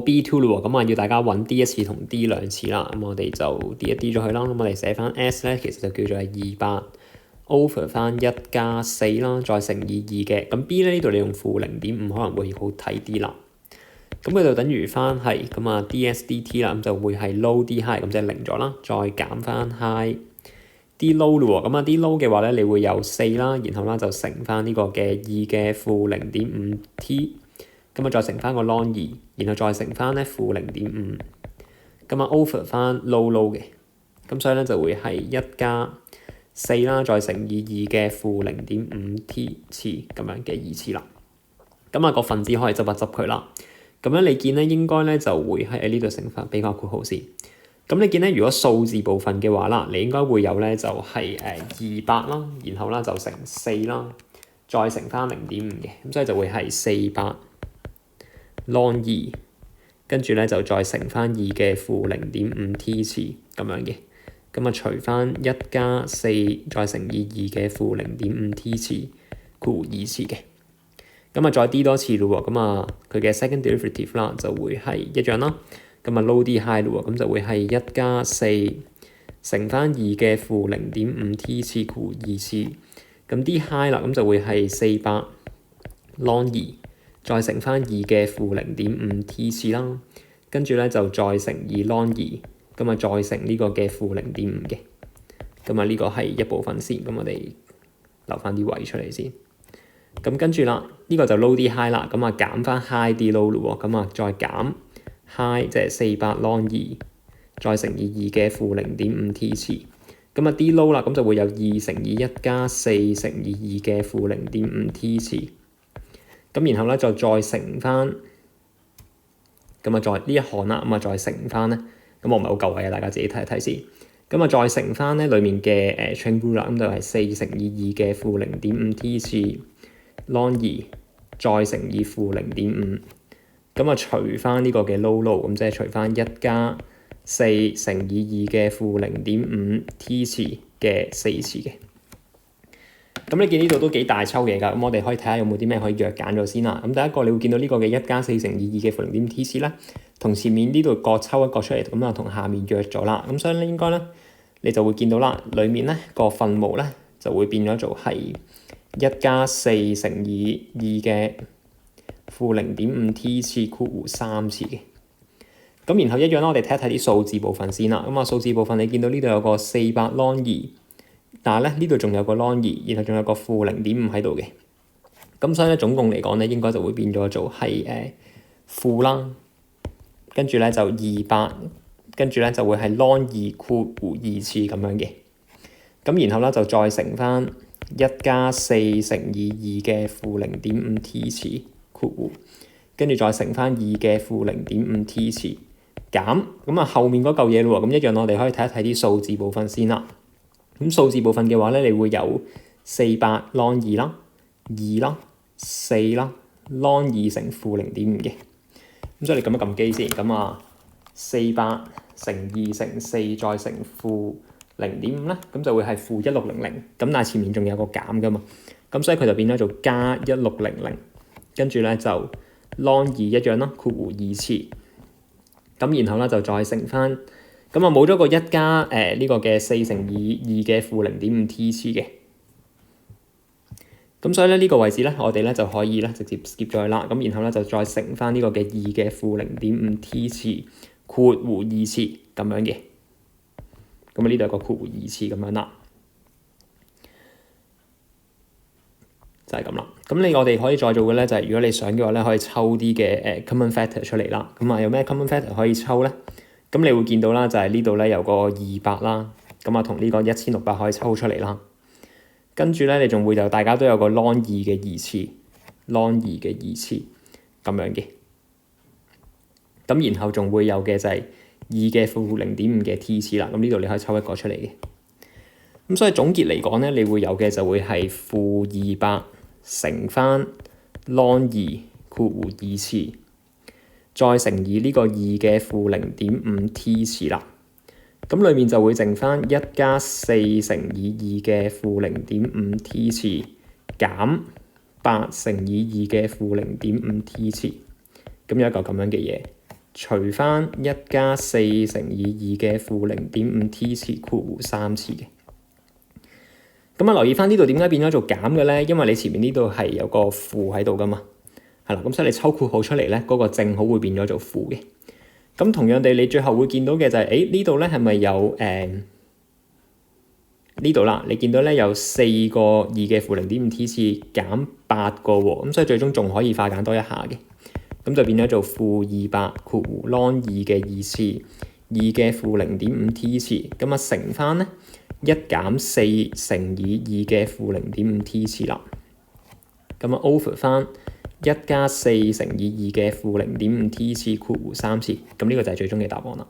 B2 咯喎，咁啊要大家揾 D 一次同 D 兩次啦，咁我哋就 D 一 D 咗佢啦，咁我哋寫翻 S 咧，其實就叫做係200 over 翻1加4啦，再乘以2嘅，咁 B 咧呢度你用負0.5可能會好睇啲啦，咁佢就等於翻係咁啊 DSDT 啦，咁就會係 low D high 咁即係0咗啦，再減翻 high D low 咯喎，咁啊 D low 嘅話咧，你會有4啦，然後啦就乘翻呢個嘅2嘅負0.5 T。咁啊，再乘翻個 ln 2，然後再乘翻咧負0.5，咁啊 over 翻 low 嘅，咁所以咧就會係1加4啦，再乘以2嘅負0.5 T 次咁樣嘅2次啦。咁啊個分子可以執一執佢啦。咁樣你見咧應該咧就會喺呢度乘法比較括號先。咁你見咧如果數字部分嘅話啦，你應該會有咧就係200啦，然後啦就乘4啦，再乘翻0.5嘅，咁所以就會係400。ln 2，跟住咧就再乘翻2嘅負0.5 T 次咁樣嘅，咁啊除翻1加4再乘以2嘅負0.5 T 次括弧2次嘅，咁啊再 D 多次咯喎，咁啊佢嘅 second derivative 啦就會係一樣啦，咁啊 low D high 咯喎，咁就會係1加4乘翻2嘅負0.5 T 次括弧2次，咁 D high 啦，咁就會係400 ln 2。再乘翻2嘅負0.5 T 次啦，跟住咧就再乘以 ln 2，咁啊再乘呢個嘅負0.5嘅，咁啊呢個係一部分先，咁我哋留翻啲位出嚟先。咁跟住啦，呢個就 low 啲 high 啦，咁啊減翻 high 啲 low 咯喎，咁啊再減 high 即係400 ln 2，再乘以2嘅負0.5 T 次，咁啊 D low 啦，咁就會有2乘以1加4乘以2嘅負0.5 T 次。咁然後咧就再乘翻，咁啊再呢一項啦，咁啊再乘翻咧，咁我唔係好夠位啊，大家自己睇一睇先。咁啊再乘翻咧裡面嘅chain rule 啦，咁就係4乘以2嘅負0.5 T 次 ln 2，再乘以負0.5，咁啊除翻呢個嘅 low，咁即係除翻1加4乘以2嘅負0.5 T 次嘅4次嘅。咁你見呢度都幾大抽嘢㗎，咁我哋可以睇下有冇啲咩可以弱揀咗先啦。咁第一個你會見到呢個嘅1加4乘以2嘅負0.5 T 次咧，同前面呢度各抽一個出嚟，咁啊同下面弱咗啦。咁所以咧應該咧你就會見到啦，裡面咧個分母咧就會變咗做係1加4乘以2嘅負0.5 T 次括弧3次嘅。咁然後一樣啦，我哋睇一睇啲數字部分先啦。咁啊數字部分你見到呢度有個400 ln 2。但係咧呢度仲有個 ln 2，然後仲有個負0.5喺度嘅，咁所以咧總共嚟講咧應該就會變咗做係負啦，跟住咧就200，跟住咧就會係 ln 2括弧2次咁樣嘅，咁然後咧就再乘翻1加4乘以2嘅負0.5 T 次括弧，跟住再乘翻2嘅負0.5 T 次減，咁啊後面嗰嚿嘢咯喎，咁一樣我哋可以睇一睇啲數字部分先啦。咁數字部分嘅話咧，你會有400 ln 2啦、2啦、4啦 ln 2乘負0.5嘅。咁所以你撳一撳機先，咁啊400乘2乘4再乘負0.5咧，咁就會係負1600。咁但係前面仲有個減噶嘛，咁所以佢就變咗做加1600，跟住咧就 ln 2一樣啦，括弧2次。咁然後咧就再乘翻。咁啊冇咗個1加呢個嘅4乘以2嘅負0.5 T 次嘅，咁所以咧呢個位置咧我哋咧就可以咧直接 skip 咗佢啦，咁然後咧就再乘翻呢個嘅2嘅負0.5 T 次括弧2次咁樣嘅，咁啊呢度有個括弧2次咁樣啦，就係咁啦。咁我哋可以再做嘅咧就係如果你想嘅話咧，可以抽啲嘅common factor 出嚟啦。咁啊有咩 common factor 可以抽咧？咁你會見到啦，就係呢度咧有個200啦，咁啊同呢個1600可以抽出嚟啦。跟住咧，你仲會就大家都有個 ln 2嘅2次，ln 2嘅2次咁樣嘅。咁然後仲會有嘅就係2嘅負0.5嘅 T 次啦。咁呢度你可以抽一個出嚟嘅。咁所以總結嚟講咧，你會有嘅就會係負200乘翻 ln 2括弧2次。再乘以呢個2嘅負0.5 T 次啦，咁裏面就會剩翻1加4乘以2嘅負0.5 T 次減8乘以2嘅負0.5 T 次，咁有一嚿咁樣嘅嘢除翻1+4乘以2嘅負0.5 t 次括弧3次嘅。咁留意翻呢度點解變咗做減嘅咧？因為你前面呢度係有個負喺度噶嘛，係啦，咁所以你抽括號出嚟咧，嗰個正好會變咗做負嘅。咁同樣地，你最後會見到嘅就係，呢度咧係咪有呢度啦？你見到咧有4個2嘅負0.5 t 次減8個喎，咁所以最終仲可以化簡多一下嘅，咁就變咗做負200括弧 ln 2嘅2次2嘅負0.5 t 次，咁啊乘翻咧1-4乘以2嘅負0.5 t 次啦，咁啊 over 翻1+4乘以2嘅負0.5 t 次括弧3次，咁呢個就係最終嘅答案啦。